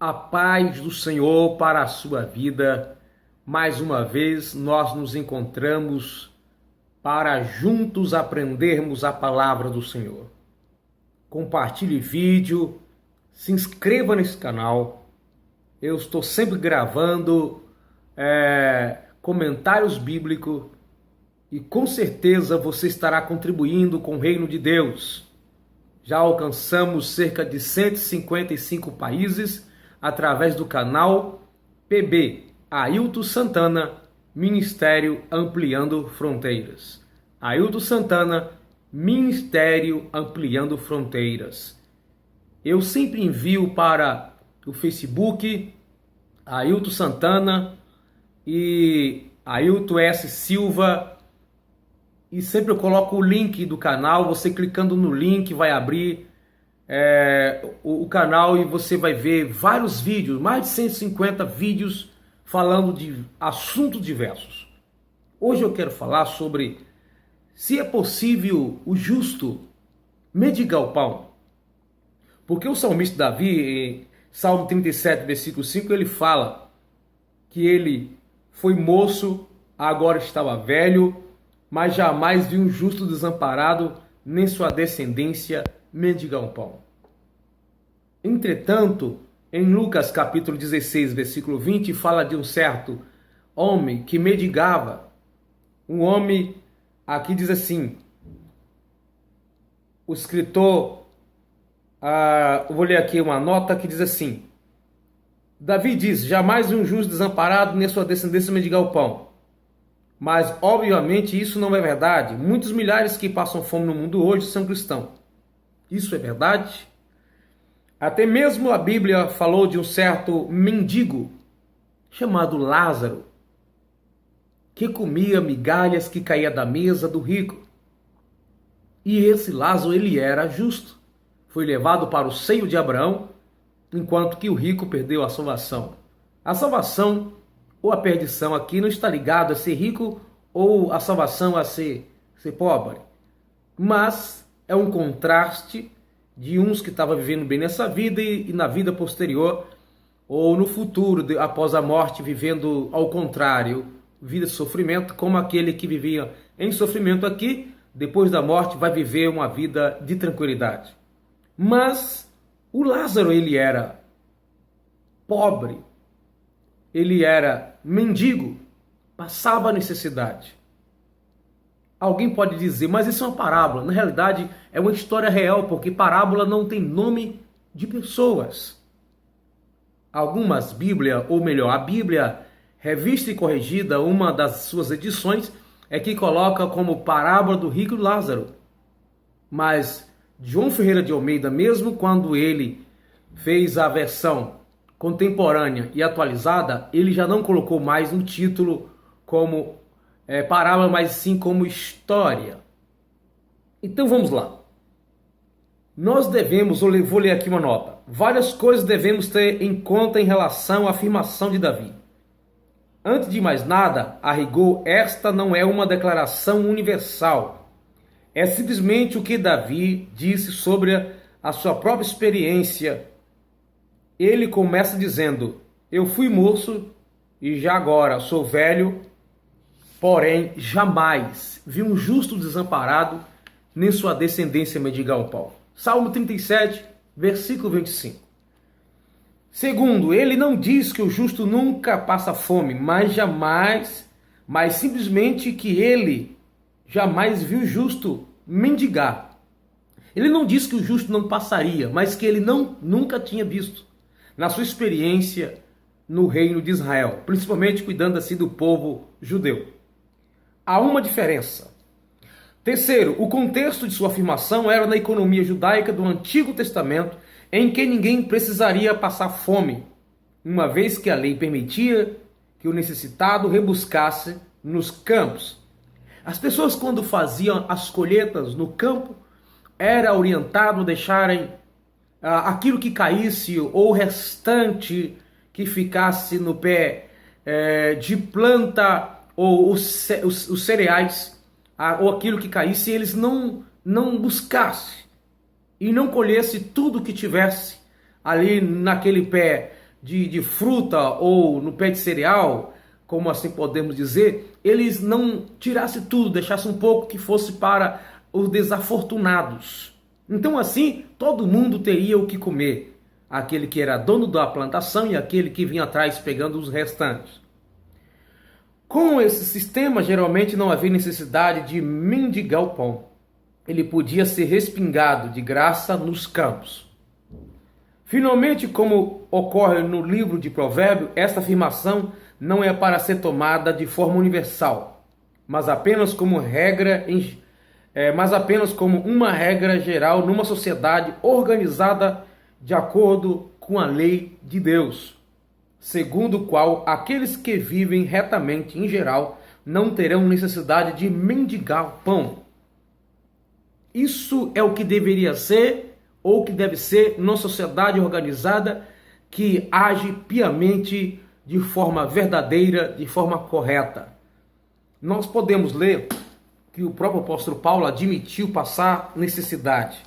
A paz do Senhor para a sua vida. Mais uma vez nós nos encontramos para juntos aprendermos a palavra do Senhor. Compartilhe vídeo, se inscreva nesse canal. Eu estou sempre gravando comentários bíblicos e com certeza você estará contribuindo com o reino de Deus. Já alcançamos cerca de 155 países através do canal PB Ailton Santana, Ministério Ampliando Fronteiras. Ailton Santana, Ministério Ampliando Fronteiras. Eu sempre envio para o Facebook Ailton Santana e Ailton S. Silva, e sempre eu coloco o link do canal. Você clicando no link vai abrir o canal e você vai ver vários vídeos, mais de 150 vídeos falando de assuntos diversos. Hoje eu quero falar sobre se é possível o justo mendigar o pão. Porque o salmista Davi, em Salmo 37, versículo 5, ele fala que ele foi moço, agora estava velho, mas jamais viu um justo desamparado, nem sua descendência mendigar um pão. Entretanto, em Lucas capítulo 16, versículo 20, fala de um certo homem que mendigava. Um homem, aqui diz assim, o escritor, eu vou ler aqui uma nota que diz assim: Davi diz, jamais viu um justo desamparado, nem sua descendência mendigar o pão. Mas, obviamente, isso não é verdade. Muitos milhares que passam fome no mundo hoje são cristãos. Isso é verdade? Até mesmo a Bíblia falou de um certo mendigo chamado Lázaro, que comia migalhas que caía da mesa do rico. E esse Lázaro, ele era justo. Foi levado para o seio de Abraão, enquanto que o rico perdeu a salvação. A salvação ou a perdição aqui não está ligado a ser rico ou a salvação a ser pobre. Mas é um contraste de uns que estavam vivendo bem nessa vida e na vida posterior, ou no futuro, após a morte, vivendo ao contrário, vida de sofrimento, como aquele que vivia em sofrimento aqui, depois da morte vai viver uma vida de tranquilidade. Mas o Lázaro, ele era pobre, ele era mendigo, passava necessidade. Alguém pode dizer, mas isso é uma parábola. Na realidade, é uma história real, porque parábola não tem nome de pessoas. Algumas Bíblias, ou melhor, a Bíblia Revista e Corrigida, uma das suas edições, é que coloca como parábola do rico Lázaro. Mas João Ferreira de Almeida, mesmo quando ele fez a versão contemporânea e atualizada, ele já não colocou mais no título como parábola, mas sim como história. Então vamos lá. Nós devemos, vou ler aqui uma nota, várias coisas devemos ter em conta em relação à afirmação de Davi. Antes de mais nada, a rigor, esta não é uma declaração universal. É simplesmente o que Davi disse sobre a sua própria experiência. Ele começa dizendo, eu fui moço e já agora sou velho, porém jamais vi um justo desamparado, nem sua descendência mendigar o pão. Salmo 37, versículo 25. Segundo, ele não diz que o justo nunca passa fome, mas simplesmente que ele jamais viu o justo mendigar. Ele não diz que o justo não passaria, mas que ele nunca tinha visto na sua experiência no reino de Israel, principalmente cuidando assim do povo judeu. Há uma diferença. Terceiro, o contexto de sua afirmação era na economia judaica do Antigo Testamento, em que ninguém precisaria passar fome, uma vez que a lei permitia que o necessitado rebuscasse nos campos. As pessoas, quando faziam as colheitas no campo, era orientado a deixarem aquilo que caísse ou o restante que ficasse no pé de planta ou os cereais, ou aquilo que caísse, eles não buscassem e não colhesse tudo que tivesse ali naquele pé de fruta ou no pé de cereal, como assim podemos dizer, eles não tirassem tudo, deixassem um pouco que fosse para os desafortunados. Então assim, todo mundo teria o que comer. Aquele que era dono da plantação e aquele que vinha atrás pegando os restantes. Com esse sistema, geralmente não havia necessidade de mendigar o pão. Ele podia ser respingado de graça nos campos. Finalmente, como ocorre no livro de Provérbios, esta afirmação não é para ser tomada de forma universal, mas apenas como uma regra geral numa sociedade organizada de acordo com a lei de Deus, segundo o qual aqueles que vivem retamente em geral não terão necessidade de mendigar pão. Isso é o que deveria ser ou que deve ser numa sociedade organizada que age piamente de forma verdadeira, de forma correta. Nós podemos ler que o próprio apóstolo Paulo admitiu passar necessidade.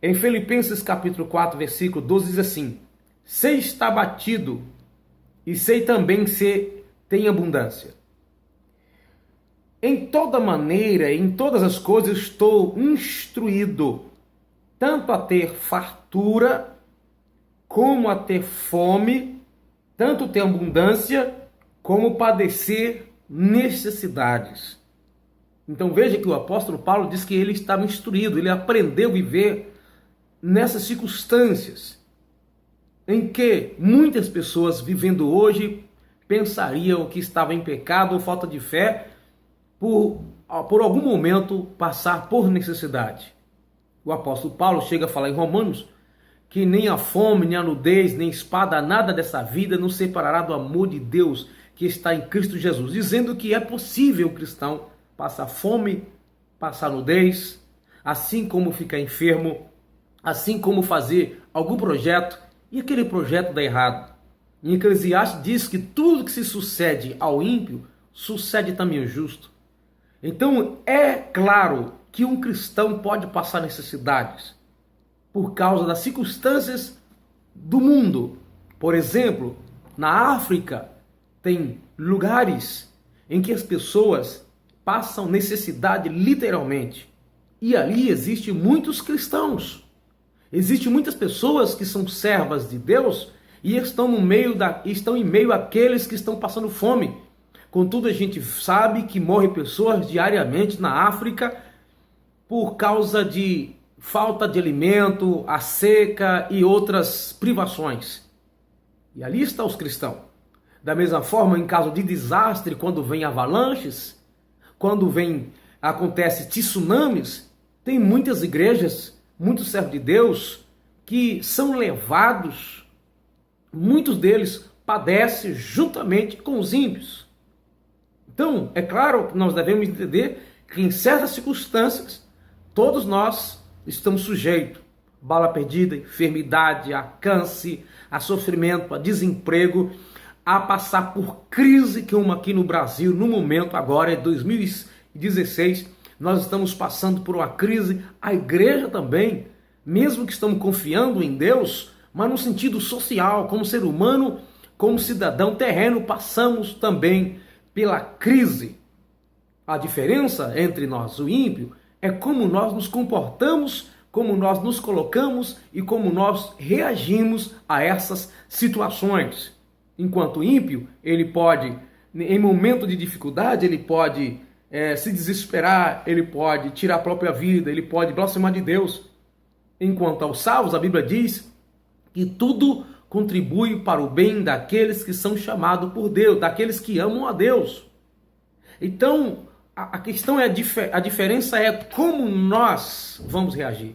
Em Filipenses capítulo 4, versículo 12 diz assim: sei estar batido e sei também ser tem abundância. Em toda maneira, em todas as coisas estou instruído, tanto a ter fartura, como a ter fome, tanto ter abundância, como padecer necessidades. Então veja que o apóstolo Paulo diz que ele estava instruído, ele aprendeu a viver nessas circunstâncias, em que muitas pessoas vivendo hoje pensariam que estava em pecado ou falta de fé, por algum momento passar por necessidade. O apóstolo Paulo chega a falar em Romanos que nem a fome, nem a nudez, nem espada, nada dessa vida nos separará do amor de Deus que está em Cristo Jesus, dizendo que é possível o cristão passar fome, passar nudez, assim como ficar enfermo, assim como fazer algum projeto e aquele projeto dá errado. Em Eclesiastes diz que tudo que se sucede ao ímpio, sucede também ao justo. Então é claro que um cristão pode passar necessidades por causa das circunstâncias do mundo. Por exemplo, na África tem lugares em que as pessoas passam necessidade literalmente. E ali existem muitos cristãos. Existem muitas pessoas que são servas de Deus e estão em meio àqueles que estão passando fome. Contudo, a gente sabe que morrem pessoas diariamente na África por causa de falta de alimento, a seca e outras privações. E ali estão os cristãos. Da mesma forma, em caso de desastre, quando vem avalanches, quando acontece tsunamis, tem muitas igrejas, muitos servos de Deus que são levados, muitos deles padecem juntamente com os ímpios. Então, é claro que nós devemos entender que em certas circunstâncias, todos nós estamos sujeitos a bala perdida, enfermidade, a câncer, a sofrimento, a desemprego, a passar por crise como aqui no Brasil, no momento, agora é 2016, nós estamos passando por uma crise, a igreja também, mesmo que estamos confiando em Deus, mas no sentido social, como ser humano, como cidadão terreno, passamos também pela crise. A diferença entre nós, o ímpio, é como nós nos comportamos, como nós nos colocamos e como nós reagimos a essas situações. Enquanto o ímpio, ele pode, em momento de dificuldade, ele pode se desesperar, ele pode tirar a própria vida, ele pode blasfemar de Deus. Enquanto aos salvos, a Bíblia diz que tudo contribui para o bem daqueles que são chamados por Deus, daqueles que amam a Deus. Então, a questão é, a diferença é como nós vamos reagir.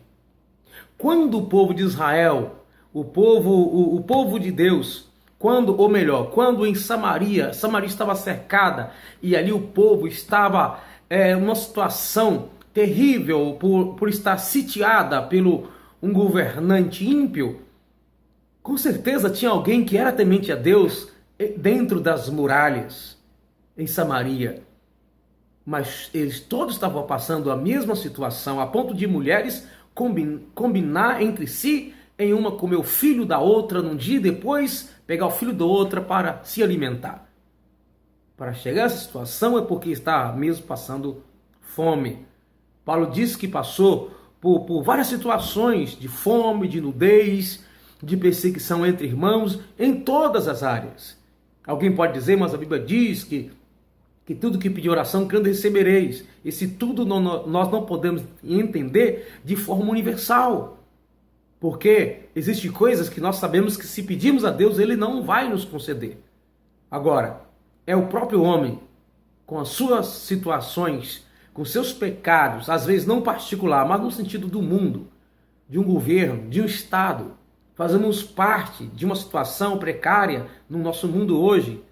Quando o povo de Israel, o povo de Deus, quando em Samaria estava cercada e ali o povo estava numa situação terrível por estar sitiada pelo um governante ímpio, com certeza tinha alguém que era temente a Deus dentro das muralhas em Samaria. Mas eles todos estavam passando a mesma situação, a ponto de mulheres combinar entre si em uma comer o filho da outra num dia e depois pegar o filho da outra para se alimentar. Para chegar a essa situação é porque está mesmo passando fome. Paulo disse que passou por várias situações de fome, de nudez, de perseguição entre irmãos, em todas as áreas. Alguém pode dizer, mas a Bíblia diz que tudo que pedir oração, crendo recebereis. Esse tudo nós não podemos entender de forma universal. Porque existem coisas que nós sabemos que se pedimos a Deus, Ele não vai nos conceder. Agora, é o próprio homem, com as suas situações, com seus pecados, às vezes não particular, mas no sentido do mundo, de um governo, de um Estado. Fazemos parte de uma situação precária no nosso mundo hoje.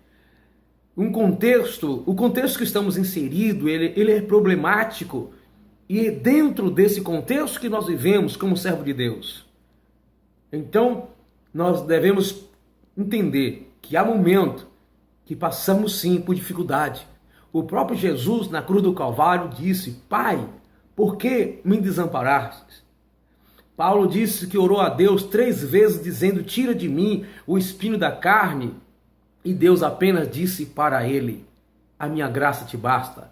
O contexto que estamos inseridos, ele é problemático. E é dentro desse contexto que nós vivemos como servo de Deus. Então, nós devemos entender que há momento que passamos sim por dificuldade. O próprio Jesus, na cruz do Calvário, disse: Pai, por que me desamparastes? Paulo disse que orou a Deus 3 vezes, dizendo: tira de mim o espinho da carne. E Deus apenas disse para ele: a minha graça te basta.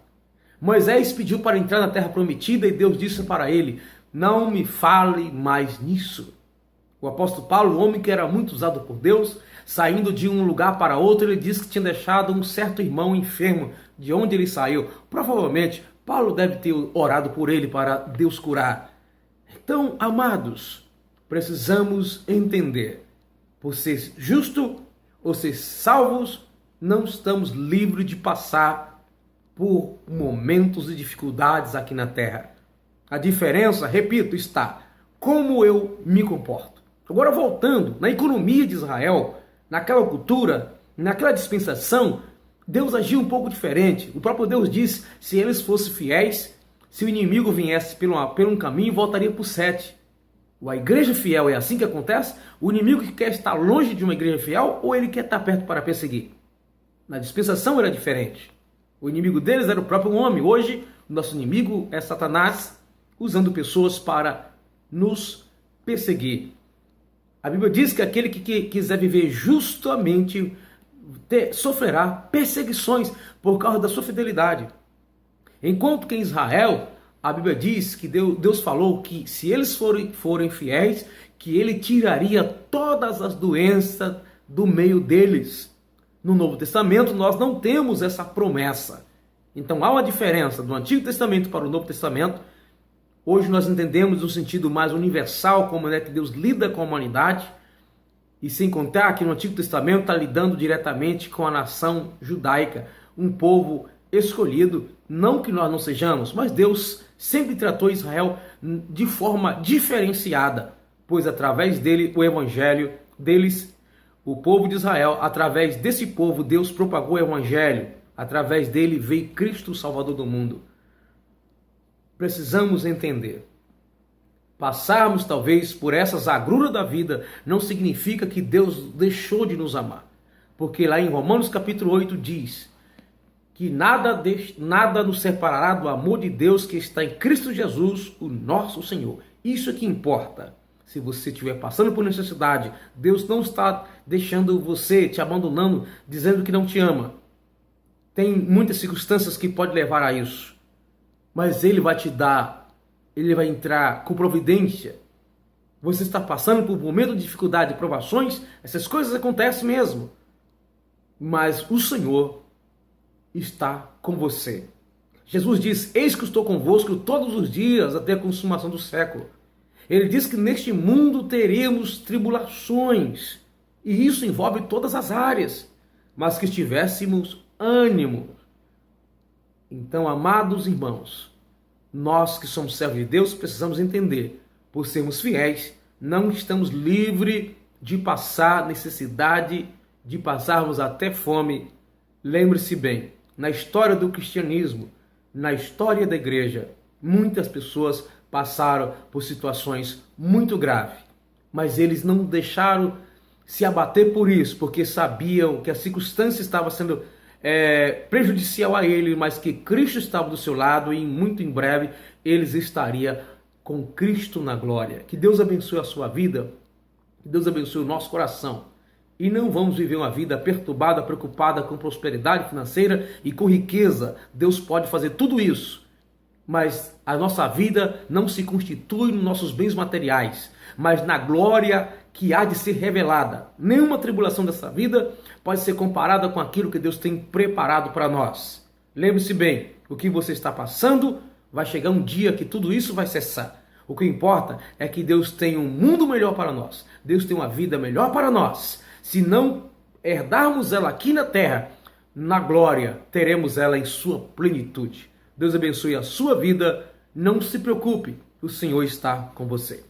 Moisés pediu para entrar na terra prometida e Deus disse para ele: não me fale mais nisso. O apóstolo Paulo, um homem que era muito usado por Deus, saindo de um lugar para outro, ele disse que tinha deixado um certo irmão enfermo de onde ele saiu. Provavelmente, Paulo deve ter orado por ele para Deus curar. Então, amados, precisamos entender, por ser justo ou ser salvos, não estamos livres de passar por momentos de dificuldades aqui na terra. A diferença, repito, está como eu me comporto. Agora, voltando, na economia de Israel, naquela cultura, naquela dispensação, Deus agiu um pouco diferente. O próprio Deus disse: se eles fossem fiéis, se o inimigo viesse por um caminho, voltaria por 7. A igreja fiel é assim que acontece? O inimigo que quer estar longe de uma igreja fiel, ou ele quer estar perto para perseguir? Na dispensação era diferente. O inimigo deles era o próprio homem. Hoje, o nosso inimigo é Satanás, usando pessoas para nos perseguir. A Bíblia diz que aquele que quiser viver justamente sofrerá perseguições por causa da sua fidelidade. Enquanto que em Israel, a Bíblia diz que Deus falou que se eles forem fiéis, que Ele tiraria todas as doenças do meio deles. No Novo Testamento nós não temos essa promessa. Então há uma diferença do Antigo Testamento para o Novo Testamento. Hoje nós entendemos o sentido mais universal, como é que Deus lida com a humanidade. E sem contar que no Antigo Testamento está lidando diretamente com a nação judaica, um povo escolhido, não que nós não sejamos, mas Deus sempre tratou Israel de forma diferenciada, pois através dele, o evangelho deles, o povo de Israel, através desse povo, Deus propagou o evangelho, através dele veio Cristo, o Salvador do mundo. Precisamos entender. Passarmos talvez por essas agruras da vida não significa que Deus deixou de nos amar. Porque lá em Romanos capítulo 8 diz que nada nos separará do amor de Deus que está em Cristo Jesus, o nosso Senhor. Isso é que importa. Se você estiver passando por necessidade, Deus não está deixando você, te abandonando, dizendo que não te ama. Tem muitas circunstâncias que podem levar a isso. Mas Ele vai te dar, Ele vai entrar com providência. Você está passando por um momento de dificuldade, de provações, essas coisas acontecem mesmo. Mas o Senhor está com você. Jesus diz: eis que estou convosco todos os dias até a consumação do século. Ele diz que neste mundo teremos tribulações. E isso envolve todas as áreas. Mas que tivéssemos ânimo. Então, amados irmãos, nós que somos servos de Deus precisamos entender, por sermos fiéis, não estamos livres de passar necessidade, de passarmos até fome. Lembre-se bem, na história do cristianismo, na história da igreja, muitas pessoas passaram por situações muito graves, mas eles não deixaram se abater por isso, porque sabiam que a circunstância estava sendo prejudicial a ele, mas que Cristo estava do seu lado e muito em breve eles estariam com Cristo na glória. Que Deus abençoe a sua vida Deus abençoe o nosso coração. E não vamos viver uma vida perturbada, preocupada com prosperidade financeira e com riqueza. Deus pode fazer tudo isso. Mas a nossa vida não se constitui nos nossos bens materiais, mas na glória que há de ser revelada. Nenhuma tribulação dessa vida pode ser comparada com aquilo que Deus tem preparado para nós. Lembre-se bem, o que você está passando, vai chegar um dia que tudo isso vai cessar. O que importa é que Deus tem um mundo melhor para nós. Deus tem uma vida melhor para nós. Se não herdarmos ela aqui na terra, na glória, teremos ela em sua plenitude. Deus abençoe a sua vida. Não se preocupe, o Senhor está com você.